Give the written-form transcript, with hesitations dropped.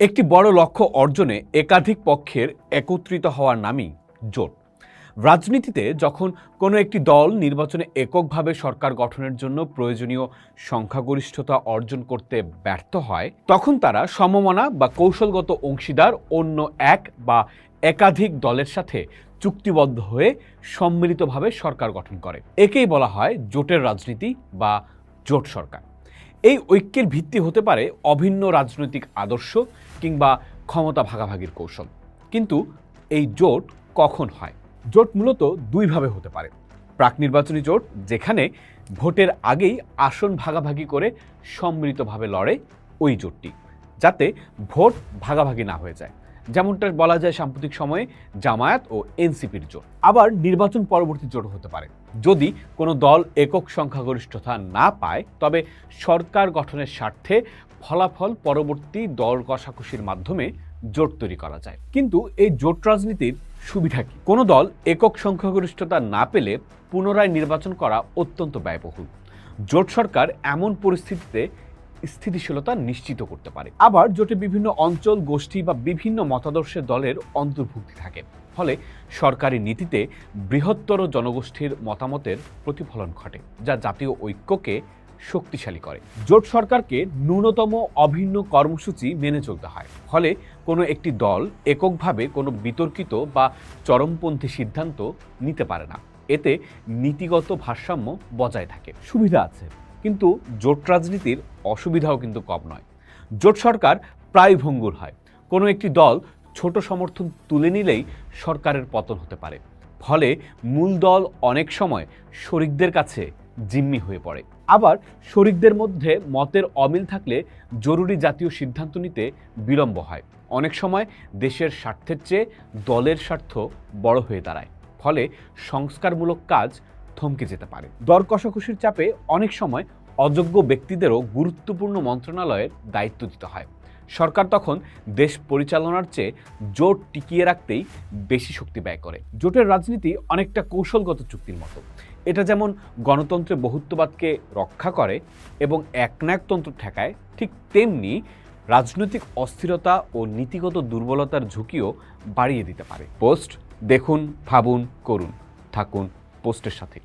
একটি বড় লক্ষ্য অর্জনে একাধিক পক্ষের একত্রিত হওয়ার নামই জোট। রাজনীতিতে যখন কোনো একটি দল নির্বাচনে এককভাবে সরকার গঠনের জন্য প্রয়োজনীয় সংখ্যাগরিষ্ঠতা অর্জন করতে ব্যর্থ হয়, তখন তারা সমমনা বা কৌশলগত অংশীদার অন্য এক বা একাধিক দলের সাথে চুক্তিবদ্ধ হয়ে সম্মিলিতভাবে সরকার গঠন করে। একেই বলা হয় জোটের রাজনীতি বা জোট সরকার। এই ঐক্যের ভিত্তি হতে পারে অভিন্ন রাজনৈতিক আদর্শ কিংবা ক্ষমতা ভাগাভাগির কৌশল। কিন্তু এই জোট কখন হয়? জোট মূলত দুইভাবে হতে পারে। প্রাক নির্বাচনী জোট, যেখানে ভোটের আগেই আসন ভাগাভাগি করে সম্মিলিতভাবে লড়ে ওই জোটটি, যাতে ভোট ভাগাভাগি না হয়ে যায়, যেমনটা বলা যায় সাম্প্রতিক সময়ে জামায়াত ও এনসিপির জোট। আবার নির্বাচন পরবর্তী জোট হতে পারে। যদি কোনো দল একক সংখ্যাগরিষ্ঠতা না পায়, তবে সরকার গঠনের স্বার্থে ফলাফল পরবর্তী দল কষাকষির মাধ্যমে জোট তৈরি করা যায়। কিন্তু এই জোট রাজনীতির সুবিধা কি? কোনো দল একক সংখ্যাগরিষ্ঠতা না পেলে পুনরায় নির্বাচন করা অত্যন্ত ব্যয়বহুল। জোট সরকার এমন পরিস্থিতিতে স্থিতিশীলতা নিশ্চিত করতে পারে। আবার জোটে বিভিন্ন অঞ্চল, গোষ্ঠী বা বিভিন্ন মতাদর্শের দলের অন্তর্ভুক্তি থাকে, ফলে সরকারি নীতিতে বৃহত্তর জনগোষ্ঠীর মতামতের প্রতিফলন ঘটে, যা জাতীয় ঐক্যকে শক্তিশালী করে। জোট সরকারকে ন্যূনতম অভিন্ন কর্মসূচি মেনে চলতে হয়, ফলে কোনো একটি দল এককভাবে কোনো বিতর্কিত বা চরমপন্থী সিদ্ধান্ত নিতে পারে না। এতে নীতিগত ভারসাম্য বজায় থাকে। সুবিধা আছে, কিন্তু জোট রাজনীতির অসুবিধাও কিন্তু কম নয়। জোট সরকার প্রায় ভঙ্গুর হয়। কোনো একটি দল ছোট সমর্থন তুলে নিলেই সরকারের পতন হতে পারে, ফলে মূল দল অনেক সময় শরিকদের কাছে জিম্মি হয়ে পড়ে। আবার শরিকদের মধ্যে মতের অমিল থাকলে জরুরি জাতীয় সিদ্ধান্ত নিতে বিলম্ব হয়। অনেক সময় দেশের স্বার্থের চেয়ে দলের স্বার্থ বড় হয়ে দাঁড়ায়, ফলে সংস্কারমূলক কাজ থমকে যেতে পারে। দর কষাকষির চাপে অনেক সময় অযোগ্য ব্যক্তিদেরও গুরুত্বপূর্ণ মন্ত্রণালয়ের দায়িত্ব দিতে হয়। সরকার তখন দেশ পরিচালনার চেয়ে জোট টিকিয়ে রাখতেই বেশি শক্তি ব্যয় করে। জোটের রাজনীতি অনেকটা কৌশলগত চুক্তির মতো। এটা যেমন গণতন্ত্রে বহুত্ববাদকে রক্ষা করে এবং একনায়কতন্ত্র ঠেকায়, ঠিক তেমনি রাজনৈতিক অস্থিরতা ও নীতিগত দুর্বলতার ঝুঁকিও বাড়িয়ে দিতে পারে। পোস্ট দেখুন, ভাবুন, করুন। থাকুন পোস্টের সাথে।